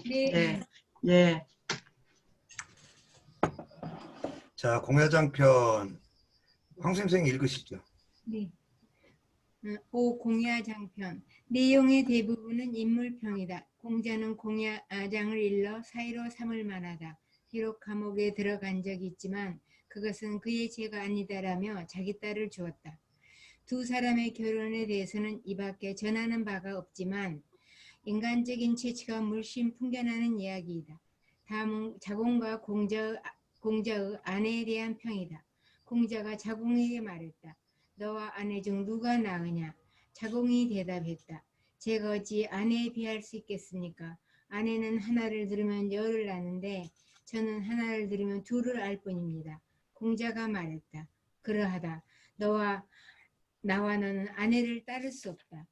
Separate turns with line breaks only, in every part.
네. 예.
자, 공야장편 황 선생님 읽으시죠.
네. 5. 공야장편. 내용의 대부분은 인물평이다. 공자는 공야장을 일러 사이로 삼을 만하다. 비록 감옥에 들어간 적이 있지만 그것은 그의 죄가 아니다라며 자기 딸을 주었다. 두 사람의 결혼에 대해서는 이 밖에 전하는 바가 없지만 인간적인 체취가 물씬 풍겨나는 이야기이다. 다음은 자공과 공자의 아내에 대한 평이다. 공자가 자공에게 말했다. 너와 아내 중 누가 나으냐? 자공이 대답했다. 제가 어찌 아내에 비할 수 있겠습니까? 아내는 하나를 들으면 열을 낳는데 저는 하나를 들으면 둘을 알 뿐입니다. 공자가 말했다. 그러하다. 나와 너는 아내를 따를 수 없다.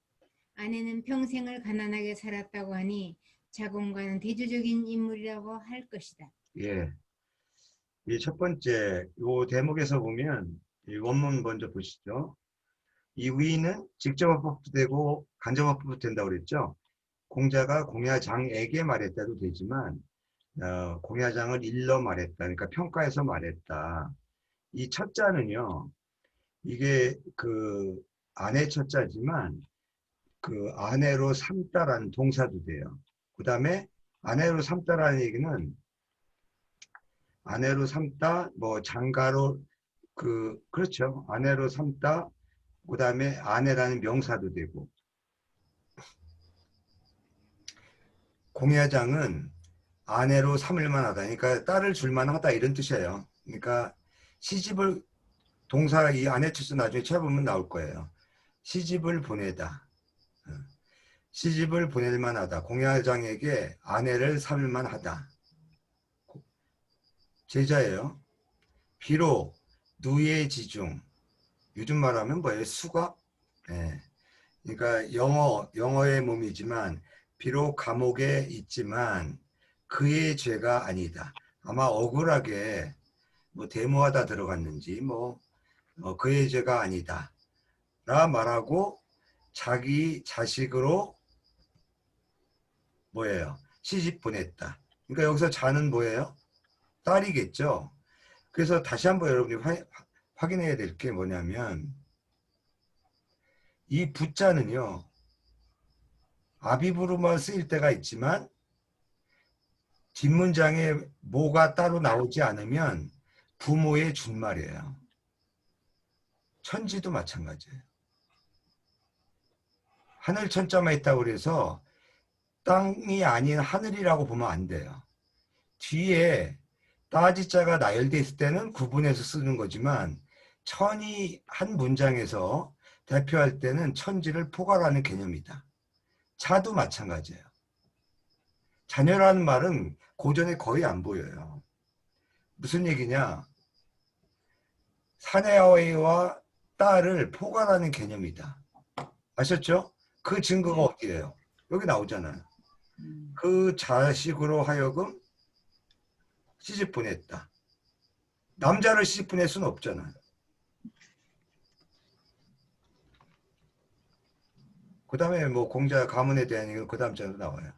아내는 평생을 가난하게 살았다고 하니 자공과는 대조적인 인물이라고 할 것이다.
예. 이 첫 번째, 요 대목에서 보면 이 원문 먼저 보시죠. 이 위는 직접 합법도 되고 간접 합법도 된다고 그랬죠. 공자가 공야장에게 말했다도 되지만 공야장을 일러 말했다. 그러니까 평가해서 말했다. 이 첫자는요. 이게 그 아내 첫자지만 그 아내로 삼다라는 동사도 돼요. 그 다음에 아내로 삼다라는 얘기는 아내로 삼다, 뭐 장가로 그렇죠. 아내로 삼다, 그 다음에 아내라는 명사도 되고. 공야장은 아내로 삼을만 하다. 그러니까 딸을 줄만 하다 이런 뜻이에요. 그러니까 시집을 동사 이 아내 뜻은 나중에 찾아보면 나올 거예요. 시집을 보내다. 시집을 보낼 만하다. 공야장에게 아내를 삼을 만하다. 제자예요. 비록 누의 지중. 요즘 말하면 뭐예요? 수갑? 네. 그러니까 영어의 몸이지만 비록 감옥에 있지만 그의 죄가 아니다. 아마 억울하게 뭐 데모하다 들어갔는지 그의 죄가 아니다. 라 말하고 자기 자식으로 뭐예요? 시집 보냈다. 그러니까 여기서 자는 뭐예요? 딸이겠죠. 그래서 다시 한번 여러분이 확인해야 될 게 뭐냐면 이 부자는요. 아비부로만 쓰일 때가 있지만 뒷문장에 뭐가 따로 나오지 않으면 부모의 준말이에요. 천지도 마찬가지예요. 하늘 천자만 있다고 그래서 땅이 아닌 하늘이라고 보면 안 돼요. 뒤에 따지자가 나열되어 있을 때는 구분해서 쓰는 거지만 천이 한 문장에서 대표할 때는 천지를 포괄하는 개념이다. 자도 마찬가지예요. 자녀라는 말은 고전에 거의 안 보여요. 무슨 얘기냐? 사내아이와 딸을 포괄하는 개념이다. 아셨죠? 그 증거가 어디예요? 여기 나오잖아요. 그 자식으로 하여금 시집 보냈다. 남자를 시집 보낼 수는 없잖아요. 그 다음에 뭐 공자 가문에 대한 얘기는 그 다음 장도 나와요.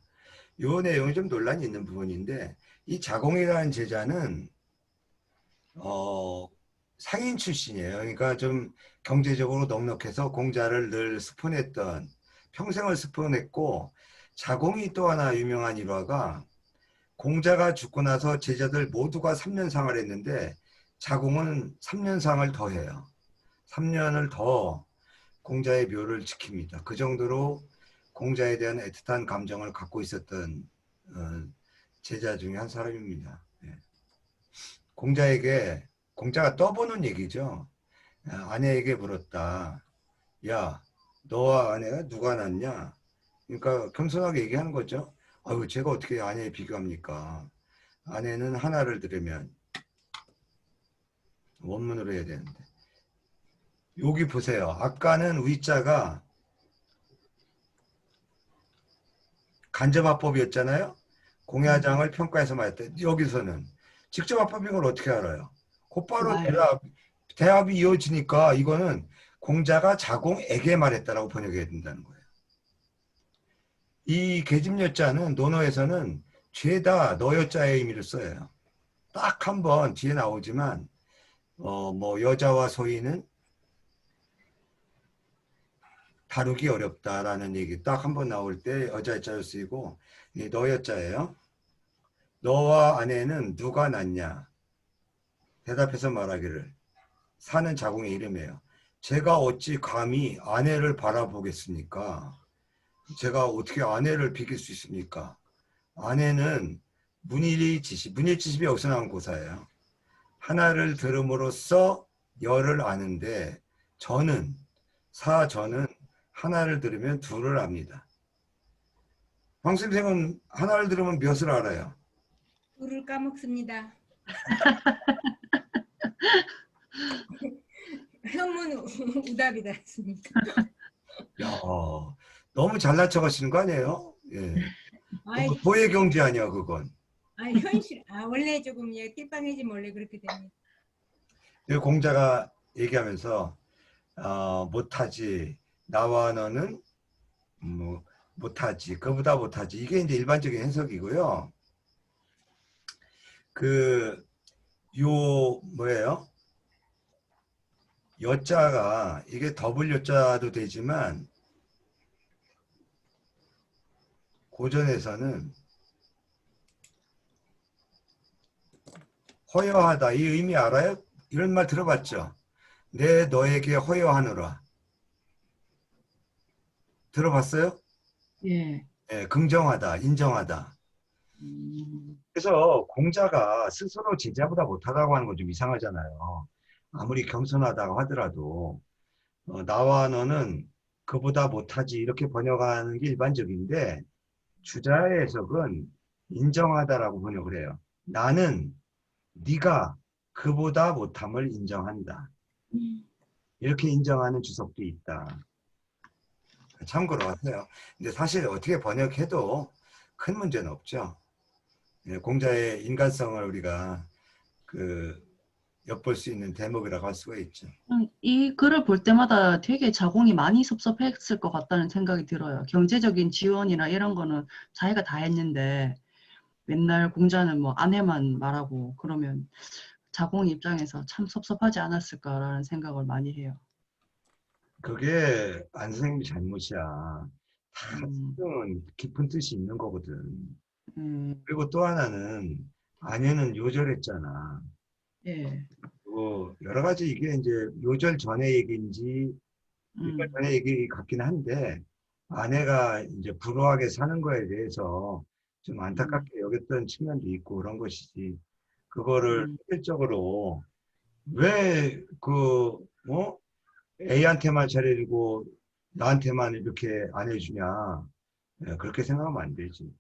이 내용이 좀 논란이 있는 부분인데 이 자공이라는 제자는 상인 출신이에요. 그러니까 좀 경제적으로 넉넉해서 공자를 늘 스폰했던 평생을 스폰했고 자공이 또 하나 유명한 일화가 공자가 죽고 나서 제자들 모두가 3년상을 했는데 자공은 3년상을 더 해요. 3년을 더 공자의 묘를 지킵니다. 그 정도로 공자에 대한 애틋한 감정을 갖고 있었던 제자 중에 한 사람입니다. 공자가 떠보는 얘기죠. 아내에게 물었다. 야, 너와 아내가 누가 낫냐? 그러니까 겸손하게 얘기하는 거죠. 아유, 제가 어떻게 아내에 비교합니까? 아내는 하나를 들으면 원문으로 해야 되는데. 여기 보세요. 아까는 위자가 간접합법이었잖아요. 공야장을 평가해서 말했다. 여기서는 직접합법인 걸 어떻게 알아요? 곧바로 대합이 이어지니까 이거는 공자가 자공에게 말했다라고 번역해야 된다는 거예요. 이 계집여자는 논어에서는 죄다 너여자의 의미를 써요. 딱 한 번 뒤에 나오지만 뭐 여자와 소인은 다루기 어렵다라는 얘기 딱 한 번 나올 때 여자자를 쓰이고 너여자예요. 너와 아내는 누가 낫냐? 대답해서 말하기를 사는 자궁의 이름이에요. 제가 어찌 감히 아내를 바라보겠습니까? 제가 어떻게 아내를 비길 수 있습니까? 아내는 문일지십이 여기서 나온 고사예요. 하나를 들음으로써 열을 아는데 저는 하나를 들으면 둘을 압니다. 황 선생은 하나를 들으면 몇을 알아요?
둘을 까먹습니다. 형문 우답이다 했습니다.
야, 너무 잘난 척 하시는 거 아니에요? 예. 도의 경지 아니야 그건.
현실. 원래 조금 띨빵해지면 원래 그렇게 됩니다.
공자가 얘기하면서 못하지 나와 너는 뭐 못하지 그보다 못하지 이게 이제 일반적인 해석이고요. 뭐예요? 여자가 이게 더블 여자도 되지만 고전에서는 허여하다 이 의미 알아요? 이런 말 들어봤죠? 내 너에게 허여하노라. 들어봤어요?
예.
네, 긍정하다, 인정하다. 그래서 공자가 스스로 제자보다 못하다고 하는 건 좀 이상하잖아요. 아무리 겸손하다고 하더라도 나와 너는 그보다 못하지 이렇게 번역하는 게 일반적인데 주자의 해석은 인정하다라고 번역을 해요. 나는 네가 그보다 못함을 인정한다. 이렇게 인정하는 주석도 있다. 참고로 하세요. 근데 사실 어떻게 번역해도 큰 문제는 없죠. 공자의 인간성을 우리가 엿볼 수 있는 대목이라고 할 수가 있죠.
이 글을 볼 때마다 되게 자공이 많이 섭섭했을 것 같다는 생각이 들어요. 경제적인 지원이나 이런 거는 자기가 다 했는데 맨날 공자는 뭐 아내만 말하고 그러면 자공 입장에서 참 섭섭하지 않았을까라는 생각을 많이 해요.
그게 안 선생님이 잘못이야. 다 깊은 뜻이 있는 거거든. 그리고 또 하나는 아내는 요절했잖아.
예.
그리고 여러 가지 이게 이제 요절 전의 얘기인지 요절 전의 얘기 같긴 한데 아내가 이제 불우하게 사는 거에 대해서 좀 안타깝게 여겼던 측면도 있고 그런 것이지. 그거를 실질적으로 왜 A한테만 잘해주고 나한테만 이렇게 안 해주냐. 그렇게 생각하면 안 되지.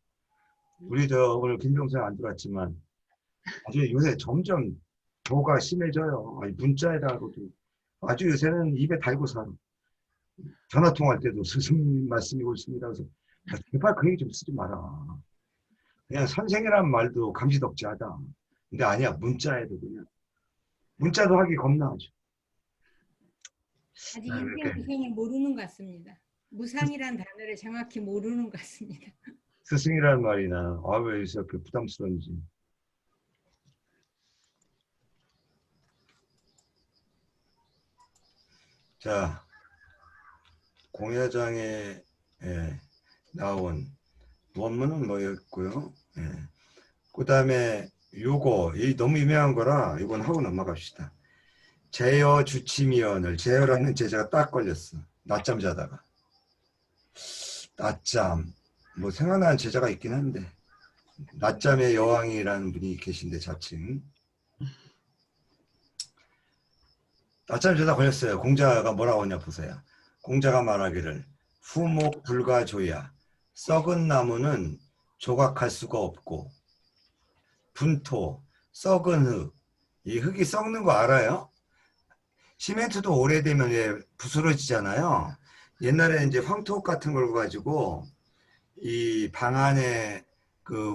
우리 오늘 김병수는 안 들어왔지만 아주 요새 점점 도가 심해져요. 아니, 문자에다가도 아주 요새는 입에 달고 살아. 전화 통화할 때도 스승님 말씀이 옳습니다. 그래서 제발 그 얘기 좀 쓰지 마라. 그냥 선생이라는 말도 감지덕지하다. 근데 아니야 문자에도 그냥 문자도 하기 겁나죠.
아직 인생을 모르는 것 같습니다. 무상이란 단어를 정확히 모르는 것 같습니다.
스승이라는 말이나 왜 이렇게 부담스러운지. 자, 공야장에 나온 원문은 뭐였고요. 그 다음에 요거 이 너무 유명한 거라 이건 하고 넘어갑시다. 제여 주치미언을 제여라는 제자가 딱 걸렸어. 낮잠 자다가. 낮잠 뭐 생각나는 제자가 있긴 한데 낮잠의 여왕이라는 분이 계신데 자칭 낮잠 자다 걸렸어요. 공자가 뭐라고 하냐 보세요. 공자가 말하기를 후목 불가조야 썩은 나무는 조각할 수가 없고 분토 썩은 흙 이 흙이 썩는 거 알아요? 시멘트도 오래되면 부스러지잖아요. 옛날에 이제 황토 같은 걸 가지고 이 방 안에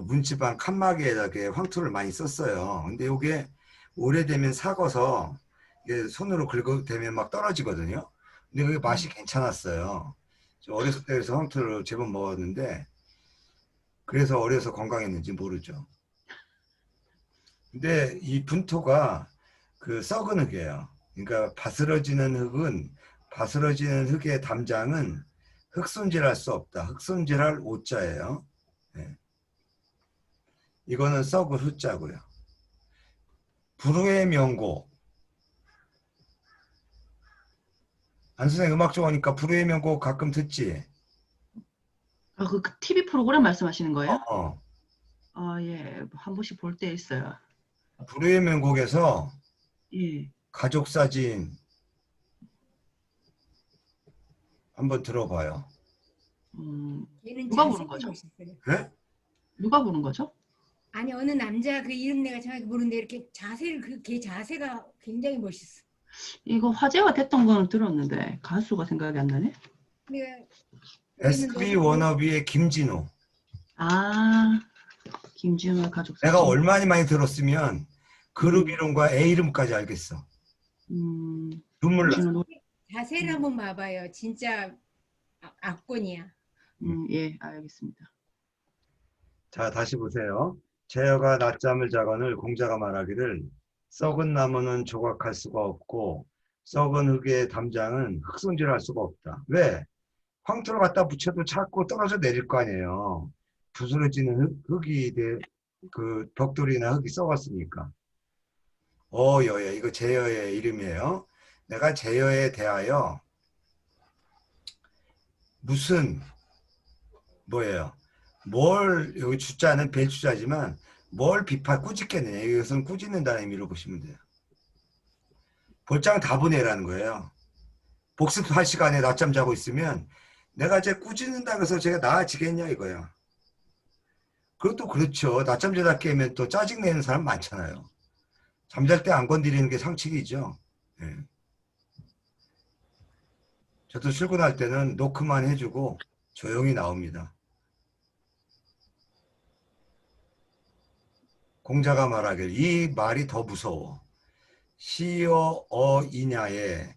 문지방 칸막이에다가 황토를 많이 썼어요. 근데 이게 오래되면 삭아서 이게 손으로 긁어대면 막 떨어지거든요. 근데 그게 맛이 괜찮았어요. 저 어렸을 때 그래서 황토를 제법 먹었는데 그래서 어려서 건강했는지 모르죠. 근데 이 분토가 그 썩은 흙이에요. 그러니까 바스러지는 흙의 담장은 흙손질할 수 없다. 흙손질할 오자예요. 네. 이거는 썩은 흙자고요. 불후의 명곡. 안 선생 음악 좋아하니까 불후의 명곡 가끔 듣지?
아, 그 TV 프로그램 말씀하시는 거예요?
어.
아, 예. 한 번씩 볼 때 있어요.
불후의 명곡에서
예.
가족 사진 한번 들어봐요.
얘는
누가 부른
자세히
거죠?
멋있어요.
네?
누가 부른 거죠?
아니 어느 남자 그 이름 내가 정확히 모르는데 이렇게 자세를 걔 자세가 굉장히 멋있어.
이거 화제가 됐던 거는 들었는데 가수가 생각이 안 나네.
내가
SB 워너비의 김진호.
아, 김지훈의 가족
내가
사진.
얼마나 많이 들었으면 그룹 이름과 애 이름까지 알겠어. 눈물 나.
김지훈 노래.
자세를 한번 봐봐요. 진짜 압권이야.
예, 알겠습니다.
자, 다시 보세요. 제어가 낮잠을 자거늘 공자가 말하기를 썩은 나무는 조각할 수가 없고 썩은 흙의 담장은 흙손질할 수가 없다. 왜? 황토를 갖다 붙여도 자꾸 떨어져 내릴 거 아니에요. 부스러지는 그 벽돌이나 흙이 썩었으니까. 여여, 이거 제여의 이름이에요. 내가 제여에 대하여 무슨 뭐예요? 여기 주자는 벨주자지만 뭘 꾸짖겠느냐. 이것은 꾸짖는다는 의미로 보시면 돼요. 볼장 다분해라는 거예요. 복습할 시간에 낮잠 자고 있으면 내가 쟤 꾸짖는다고 해서 제가 나아지겠냐 이거야. 그것도 그렇죠. 낮잠 자다 깨면 또 짜증내는 사람 많잖아요. 잠잘 때 안 건드리는 게 상식이죠. 네. 저도 출근할 때는 노크만 해주고 조용히 나옵니다. 공자가 말하길 이 말이 더 무서워. 시어 이냐에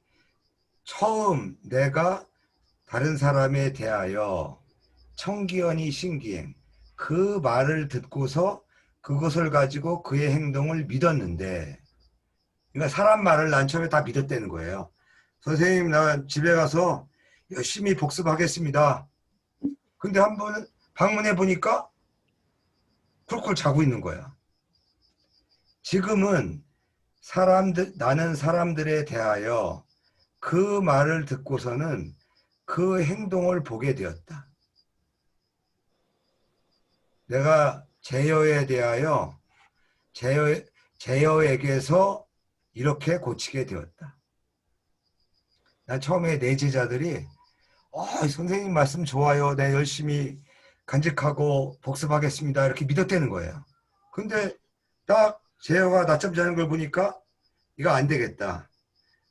처음 내가 다른 사람에 대하여 청기언이 신기행 그 말을 듣고서 그것을 가지고 그의 행동을 믿었는데 그러니까 사람 말을 난 처음에 다 믿었다는 거예요. 선생님 나 집에 가서 열심히 복습하겠습니다. 근데 한번 방문해 보니까 쿨쿨 자고 있는 거야. 지금은 나는 사람들에 대하여 그 말을 듣고서는 그 행동을 보게 되었다. 내가 제여에 대하여 제여에게서 이렇게 고치게 되었다. 난 처음에 내 제자들이 선생님 말씀 좋아요. 내 열심히 간직하고 복습하겠습니다. 이렇게 믿었다는 거예요. 근데 딱 제여가 낮잠 자는 걸 보니까 이거 안 되겠다.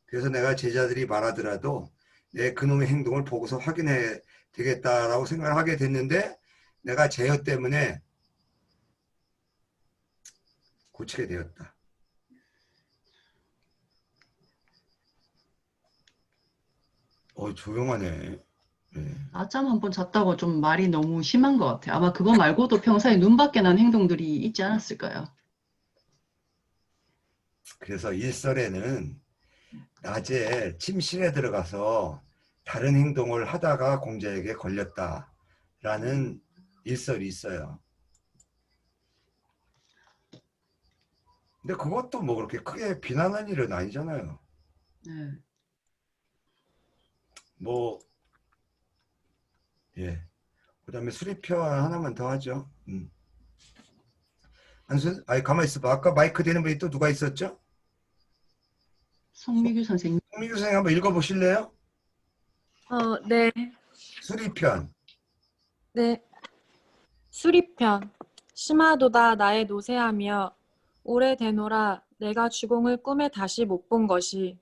그래서 내가 제자들이 말하더라도 내 그놈의 행동을 보고서 확인해야 되겠다라고 생각을 하게 됐는데 내가 제여 때문에 고치게 되었다. 조용하네. 네.
낮잠 한 번 잤다고 좀 말이 너무 심한 것 같아요. 아마 그거 말고도 평소에 눈밖에 난 행동들이 있지 않았을까요?
그래서 일설에는 낮에 침실에 들어가서 다른 행동을 하다가 공자에게 걸렸다라는 일설이 있어요. 근데 그것도 뭐 그렇게 크게 비난할 일은 아니잖아요.
네.
예. 그 다음에 수리편 하나만 더 하죠. 가만히 있어봐. 아까 마이크 되는 분이 또 누가 있었죠?
송미규 선생님.
송미규 선생님 한번 읽어보실래요?
네.
수리편.
네. 수리편. 심하도다 나의 노새하며 오래되노라 내가 주공을 꿈에 다시 못 본 것이.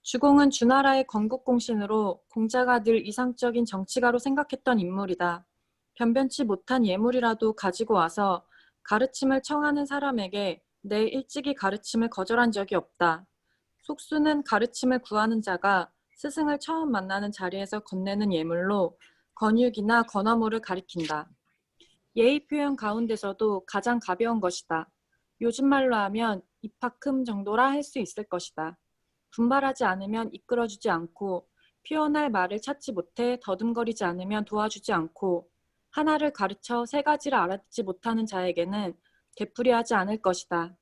주공은 주나라의 건국공신으로 공자가 늘 이상적인 정치가로 생각했던 인물이다. 변변치 못한 예물이라도 가지고 와서 가르침을 청하는 사람에게 내 일찍이 가르침을 거절한 적이 없다. 속수는 가르침을 구하는 자가 스승을 처음 만나는 자리에서 건네는 예물로 건육이나 건어물을 가리킨다. 예의 표현 가운데서도 가장 가벼운 것이다. 요즘 말로 하면 입학금 정도라 할 수 있을 것이다. 분발하지 않으면 이끌어주지 않고 표현할 말을 찾지 못해 더듬거리지 않으면 도와주지 않고 하나를 가르쳐 세 가지를 알아듣지 못하는 자에게는 되풀이하지 않을 것이다.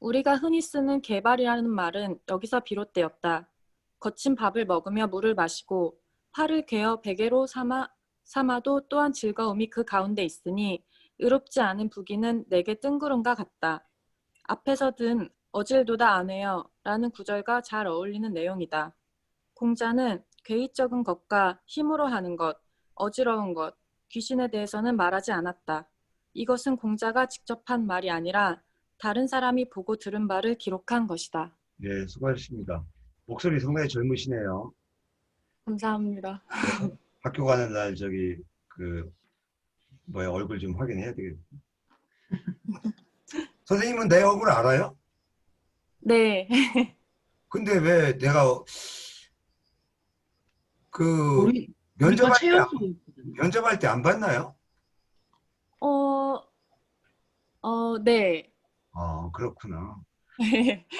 우리가 흔히 쓰는 개발이라는 말은 여기서 비롯되었다. 거친 밥을 먹으며 물을 마시고 팔을 괴어 베개로 삼아도 또한 즐거움이 그 가운데 있으니 의롭지 않은 부귀는 내게 뜬구름과 같다. 앞에서 든 어질도다 아내여 라는 구절과 잘 어울리는 내용이다. 공자는 괴이적인 것과 힘으로 하는 것, 어지러운 것, 귀신에 대해서는 말하지 않았다. 이것은 공자가 직접 한 말이 아니라 다른 사람이 보고 들은 바를 기록한 것이다.
네, 수고하셨습니다. 목소리 상당히 젊으시네요.
감사합니다.
학교 가는 날 얼굴 좀 확인해야 되겠다. 선생님은 내 얼굴 알아요?
네.
근데 왜 내가
우리과
면접할
최연소
면접할 때 안 봤나요?
네.
그렇구나.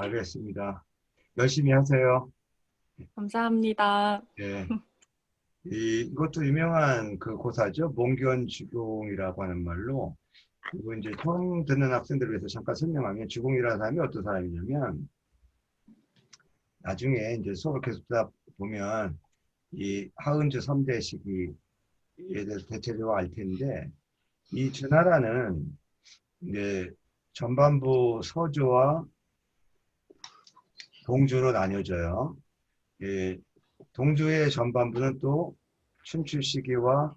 알겠습니다. 열심히 하세요.
감사합니다.
예. 이것도 유명한 그 고사죠. 몽견주공이라고 하는 말로. 그리고 이제 처음 듣는 학생들을 위해서 잠깐 설명하면 주공이라는 사람이 어떤 사람이냐면 나중에 이제 수업을 계속 듣다 보면 이 하은주 3대 시기에 대해서 대체적으로 알 텐데 이 주나라는 이제 전반부 서주와 동주로 나뉘어져요. 예, 동주의 전반부는 또 춘추 시기와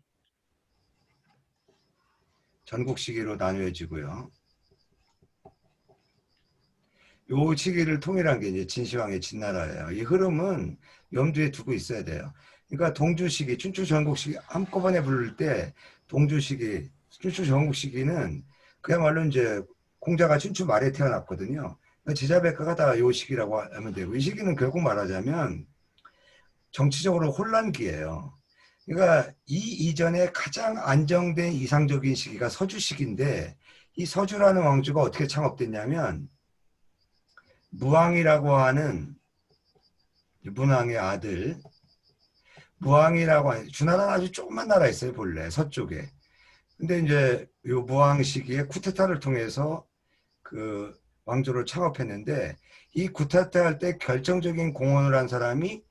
전국 시기로 나뉘어지고요. 요 시기를 통일한 게 이제 진시황의 진나라예요. 이 흐름은 염두에 두고 있어야 돼요. 그러니까 동주 시기, 춘추 전국 시기 한꺼번에 부를 때 동주 시기, 춘추 전국 시기는 그야말로 이제 공자가 춘추 말에 태어났거든요. 제자백가가 다 요 시기라고 하면 되고 이 시기는 결국 말하자면 정치적으로 혼란기예요. 그러니까 이 이전에 가장 안정된 이상적인 시기가 서주 시기인데 이 서주라는 왕조가 어떻게 창업됐냐면 무왕이라고 하는 문왕의 아들 무왕이라고 하는 주나라는 아주 조그만 나라 있어요. 본래 서쪽에. 근데 이제 요 무왕 시기에 쿠데타를 통해서 그 왕조를 창업했는데 이 쿠데타 할 때 결정적인 공헌을 한 사람이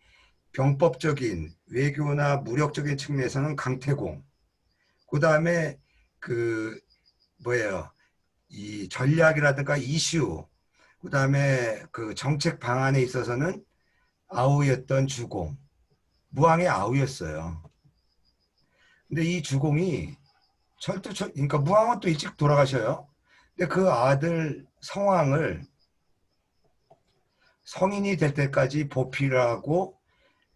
병법적인 외교나 무력적인 측면에서는 강태공, 그 다음에 이 전략이라든가 이슈, 그 다음에 그 정책 방안에 있어서는 아우였던 주공, 무왕의 아우였어요. 근데 이 주공이 그러니까 무왕은 또 일찍 돌아가셔요. 근데 그 아들 성왕을 성인이 될 때까지 보필하고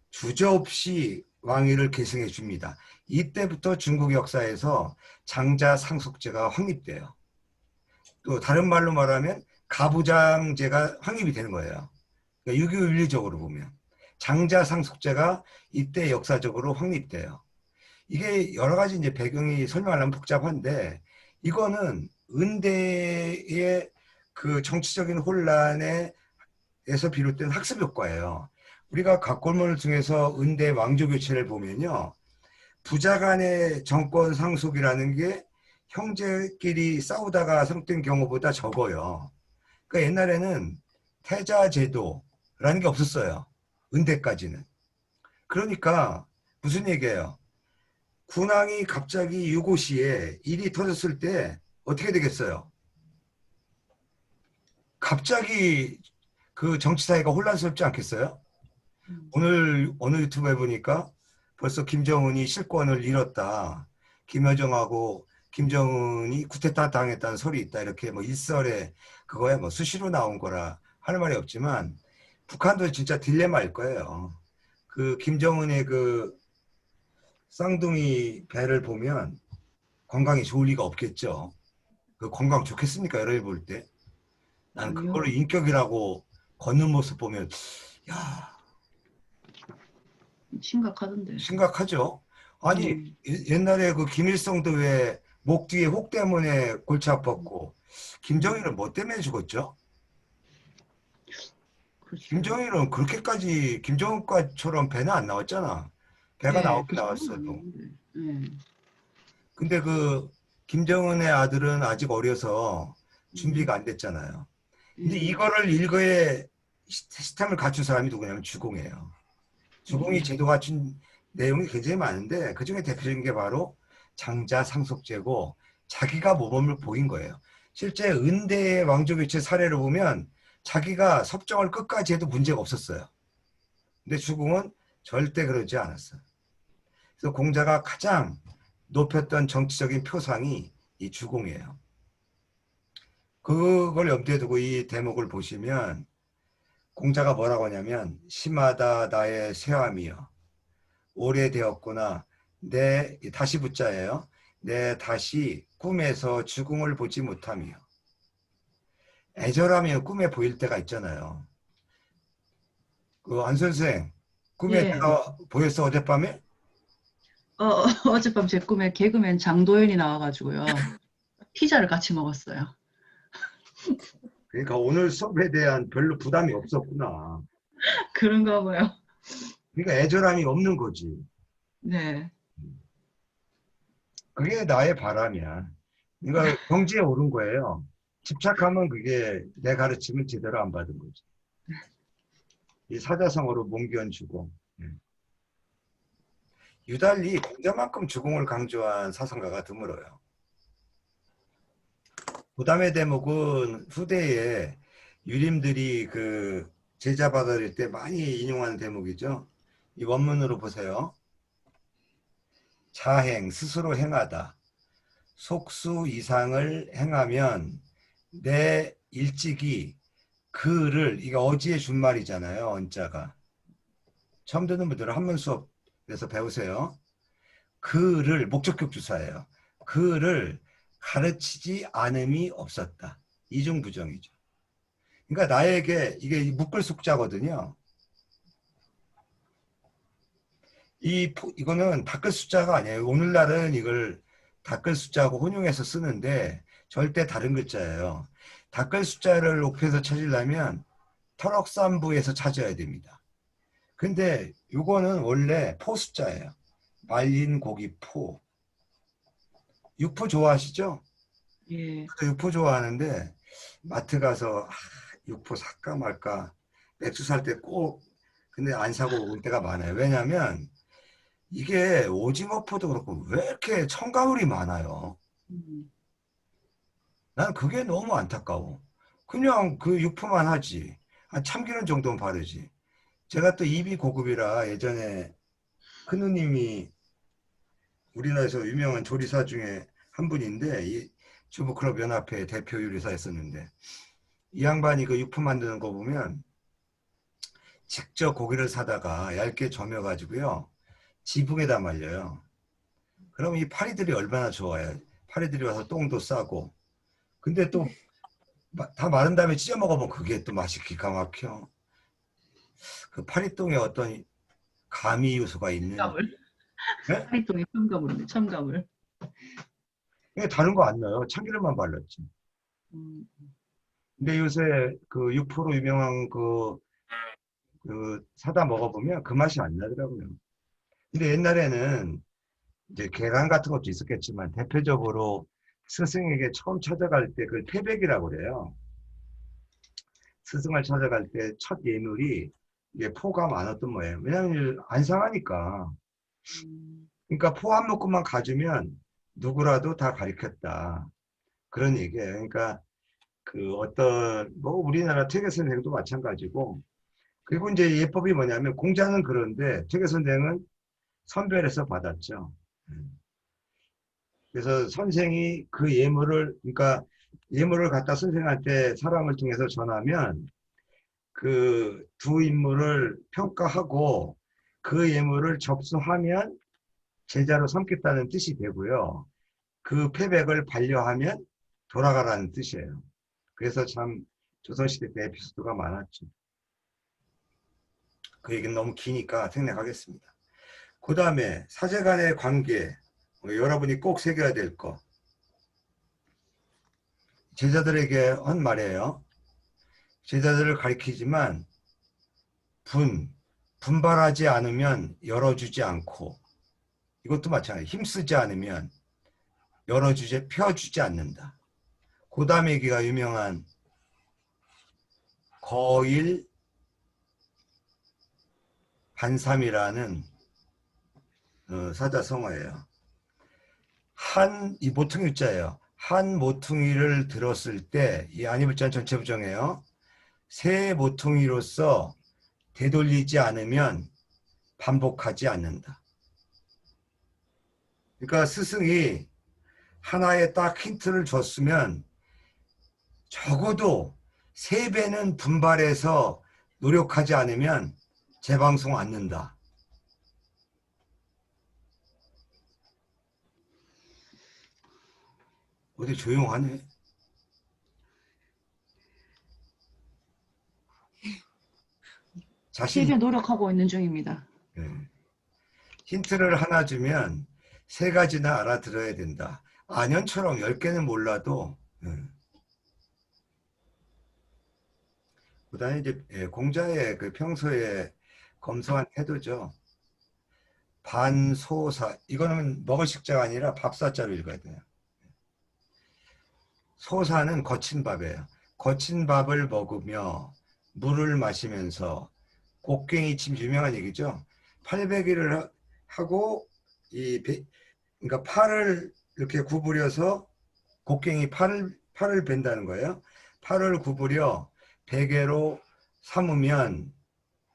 주저없이 왕위를 계승해 줍니다. 이때부터 중국 역사에서 장자 상속제가 확립돼요. 또 다른 말로 말하면 가부장제가 확립이 되는 거예요. 그러니까 유교윤리적으로 보면 장자 상속제가 이때 역사적으로 확립돼요. 이게 여러 가지 이제 배경이 설명하려면 복잡한데 이거는 은대의 그 정치적인 혼란에서 비롯된 학습 효과예요. 우리가 각골문을 통해서 은대 왕조 교체를 보면요. 부자 간의 정권 상속이라는 게 형제끼리 싸우다가 성된 경우보다 적어요. 그러니까 옛날에는 태자 제도라는 게 없었어요. 은대까지는. 그러니까 무슨 얘기예요? 군왕이 갑자기 유고시에 일이 터졌을 때 어떻게 되겠어요? 갑자기 그 정치 사회가 혼란스럽지 않겠어요? 오늘 어느 유튜브에 보니까 벌써 김정은이 실권을 잃었다. 김여정하고 김정은이 쿠데타 당했다는 소리 있다. 이렇게 뭐 일설에 그거야 뭐 수시로 나온 거라 할 말이 없지만 북한도 진짜 딜레마일 거예요. 그 김정은의 그 쌍둥이 배를 보면 건강이 좋을 리가 없겠죠. 그 건강 좋겠습니까? 여러분 볼 때. 난 그거를 인격이라고 걷는 모습 보면 야,
심각하던데.
심각하죠. 아니 옛날에 그 김일성도 왜 목 뒤에 혹 때문에 골치 아팠고 김정일은 뭐 때문에 죽었죠?
그렇죠.
김정일은 그렇게까지 김정은과처럼 배는 안 나왔잖아. 배가
예,
나오긴
그 정도는
나왔어도.
아닌데. 예.
근데 그 김정은의 아들은 아직 어려서 준비가 안 됐잖아요. 근데
예.
이거를 일거에 시스템을 갖춘 사람이 누구냐면 주공이에요. 주공이 제도 갖춘 내용이 굉장히 많은데 그중에 대표적인 게 바로 장자 상속제고 자기가 모범을 보인 거예요. 실제 은대의 왕조교체 사례를 보면 자기가 섭정을 끝까지 해도 문제가 없었어요. 근데 주공은 절대 그러지 않았어요. 그래서 공자가 가장 높였던 정치적인 표상이 이 주공이에요. 그걸 염두에 두고 이 대목을 보시면 공자가 뭐라고 하냐면 심하다 나의 쇠함이여 오래되었구나 내 다시 붙자예요. 내 다시 꿈에서 주공을 보지 못함이여. 애절하면 꿈에 보일 때가 있잖아요. 그 안 선생 꿈에
예.
내가 보였어 어젯밤에?
어젯밤 제 꿈에 개그맨 장도연이 나와가지고요. 피자를 같이 먹었어요.
그러니까 오늘 수업에 대한 별로 부담이 없었구나.
그런가 봐요.
그러니까 애절함이 없는 거지.
네.
그게 나의 바람이야. 그러니까 경지에 오른 거예요. 집착하면 그게 내 가르침을 제대로 안 받은 거지. 이 사자성어로 몽견 주공. 유달리 공자만큼 주공을 강조한 사상가가 드물어요. 부담의 대목은 후대에 유림들이 그 제자 받아들일 때 많이 인용하는 대목이죠. 이 원문으로 보세요. 자행, 스스로 행하다. 속수 이상을 행하면 내 일찍이 그를, 이게 어지의 준말이잖아요. 언자가. 처음 듣는 분들은 한문 수업에서 배우세요. 그를, 목적격 주사예요. 그를 가르치지 않음이 없었다. 이중부정이죠. 그러니까 나에게 이게 묶을 숙자거든요. 이거는 닦을 숫자가 아니에요. 오늘날은 이걸 닦을 숫자하고 혼용해서 쓰는데 절대 다른 글자예요. 닦을 숫자를 높여서 찾으려면 터럭삼부에서 찾아야 됩니다. 근데 이거는 원래 포 숫자예요. 말린 고기 포. 육포 좋아하시죠?
예.
저도 육포 좋아하는데 마트 가서 육포 살까 말까 맥주 살 때 꼭 근데 안 사고 올 때가 많아요. 왜냐면 이게 오징어포도 그렇고 왜 이렇게 첨가물이 많아요.
음.
난 그게 너무 안타까워. 그냥 그 육포만 하지. 참기름 정도는 바르지. 제가 또 입이 고급이라 예전에 큰누님이 우리나라에서 유명한 조리사 중에 한 분인데 이 주부클럽 연합회 대표 요리사였었는데 이 양반이 그 육포 만드는 거 보면 직접 고기를 사다가 얇게 저며가지고요. 지붕에다 말려요. 그럼 이 파리들이 얼마나 좋아요. 파리들이 와서 똥도 싸고. 근데 또 다 마른 다음에 찢어 먹어보면 그게 또 맛이 기가 막혀. 그 파리똥에 어떤 가미 요소가 있는.
첨가물.
네?
파리통에 첨가물인데 첨가물.
다른 거 안 넣어요. 참기름만 발랐지.
음.
근데 요새 그 6% 유명한 그 사다 먹어보면 그 맛이 안 나더라고요. 근데 옛날에는 이제 계란 같은 것도 있었겠지만 대표적으로 스승에게 처음 찾아갈 때 그걸 태백이라고 그래요. 스승을 찾아갈 때 첫 예물이 이게 포가 많았던 거예요. 왜냐하면 안 상하니까. 그러니까 포 한 묶음만 가지면 누구라도 다 가리켰다. 그런 얘기예요. 그러니까 그 어떤 뭐 우리나라 퇴계 선생도 마찬가지고 그리고 이제 예법이 뭐냐면 공자는 그런데 퇴계 선생은 선별해서 받았죠. 그래서 선생이 그 예물을 그러니까 예물을 갖다 선생한테 사람을 통해서 전하면 그 두 인물을 평가하고 그 예물을 접수하면 제자로 삼겠다는 뜻이 되고요. 그 패백을 반려하면 돌아가라는 뜻이에요. 그래서 참 조선시대 때 에피소드가 많았죠. 그 얘기는 너무 기니까 생략하겠습니다. 그 다음에 사제 간의 관계, 여러분이 꼭 새겨야 될 거. 제자들에게 한 말이에요. 제자들을 가리키지만 분발하지 않으면 열어주지 않고, 이것도 마찬가지예요. 힘쓰지 않으면 펴주지 않는다. 그 다음에 얘기가 유명한 거일 반삼이라는 사자성어예요. 이 모퉁이 자예요. 한 모퉁이를 들었을 때, 이 안이불자는 전체 부정이에요. 새 모퉁이로서 되돌리지 않으면 반복하지 않는다. 그러니까 스승이 하나의 딱 힌트를 줬으면 적어도 3배는 분발해서 노력하지 않으면 재방송 않는다. 어디 조용하네. 자신
되게 노력하고 있는 중입니다.
힌트를 하나 주면 3가지나 알아들어야 된다. 안현처럼 10개는 몰라도. 그다음에 이제 공자의 그 평소에 검소한 태도죠. 반소사, 이거는 먹을 식자가 아니라 밥사자로 읽어야 돼요. 소사는 거친 밥이에요. 거친 밥을 먹으며 물을 마시면서, 곡괭이 침 유명한 얘기죠. 팔베기를 하고 그러니까 팔을 이렇게 구부려서 곡괭이 팔을 벤다는 거예요. 팔을 구부려 베개로 삼으면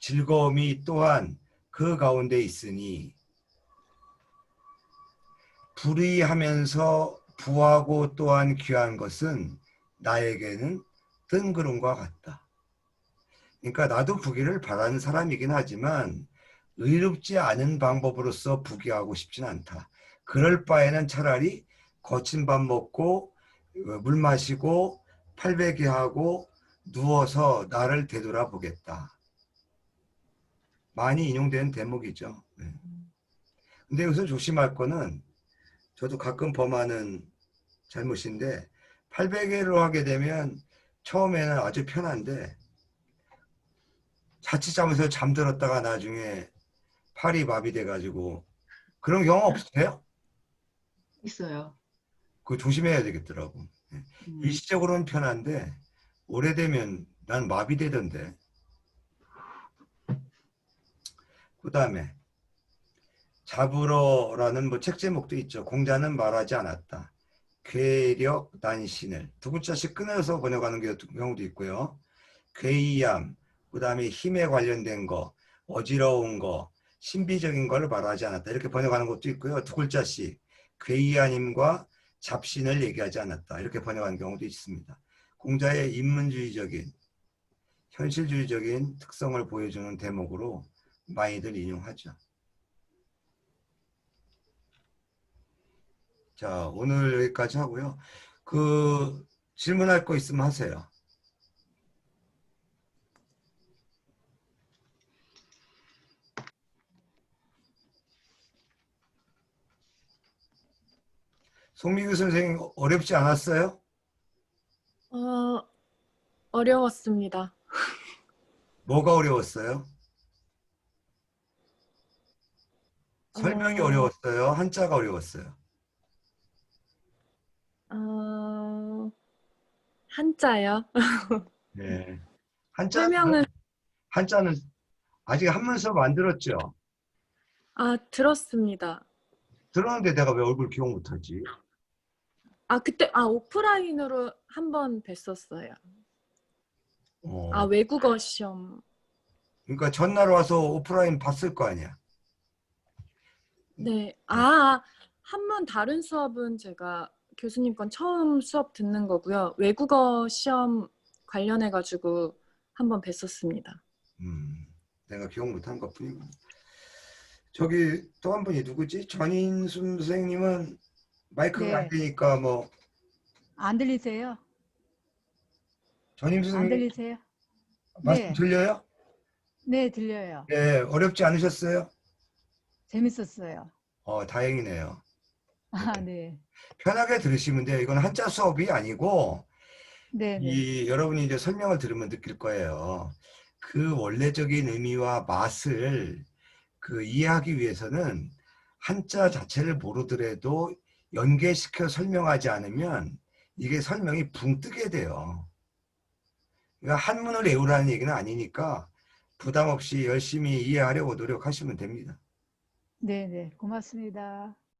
즐거움이 또한 그 가운데 있으니 불의하면서 부하고 또한 귀한 것은 나에게는 뜬구름과 같다. 그러니까 나도 부귀를 바라는 사람이긴 하지만 의롭지 않은 방법으로서 부귀하고 싶진 않다. 그럴 바에는 차라리 거친 밥 먹고 물 마시고 팔베기하고 누워서 나를 되돌아보겠다. 많이 인용되는 대목이죠. 근데 여기서 조심할 거는, 저도 가끔 범하는 잘못인데, 팔베개로 하게 되면 처음에는 아주 편한데 자칫 잘못해서 잠들었다가 나중에 팔이 마비 돼가지고, 그런 경험 없으세요?
있어요.
그거 조심해야 되겠더라고. 일시적으로는 편한데 오래되면 난 마비되던데. 그 다음에 잡으러라는 뭐 책 제목도 있죠. 공자는 말하지 않았다. 괴력 난신을 두 글자씩 끊어서 번역하는 경우도 있고요. 괴이함, 그 다음에 힘에 관련된 거, 어지러운 거, 신비적인 걸 말하지 않았다. 이렇게 번역하는 것도 있고요. 두 글자씩 괴이한 힘과 잡신을 얘기하지 않았다. 이렇게 번역하는 경우도 있습니다. 공자의 인문주의적인, 현실주의적인 특성을 보여주는 대목으로 많이들 인용하죠. 자, 오늘 여기까지 하고요. 질문할 거 있으면 하세요. 송미규 선생님 어렵지 않았어요?
어려웠습니다.
뭐가 어려웠어요? 설명이 어려웠어요? 한자가 어려웠어요?
한자요?
네.
설명은
한자는 아직 한문 수업 안 들었죠?
들었습니다.
들었는데 내가 왜 얼굴 기억 못하지?
그때 오프라인으로 한번 뵀었어요.
어.
외국어 시험.
그러니까 전날 와서 오프라인 봤을 거 아니야?
네. 한번 다른 수업은 제가 교수님 건 처음 수업 듣는 거고요. 외국어 시험 관련해가지고 한번 뵀었습니다.
내가 기억 못한 것 뿐이고. 저기 또 한 분이 누구지? 전인순 선생님은 마이크가
네.
안 되니까 뭐.
안 들리세요?
전인순
안
선생님
들리세요?
말씀
네.
들려요?
네, 들려요.
네, 어렵지 않으셨어요?
재밌었어요.
다행이네요.
아, 네.
편하게 들으시면 돼요. 이건 한자 수업이 아니고,
네, 네.
여러분이 이제 설명을 들으면 느낄 거예요. 그 원래적인 의미와 맛을 이해하기 위해서는 한자 자체를 모르더라도 연계시켜 설명하지 않으면 이게 설명이 붕 뜨게 돼요. 그러니까 한문을 외우라는 얘기는 아니니까 부담 없이 열심히 이해하려고 노력하시면 됩니다.
네, 네. 고맙습니다.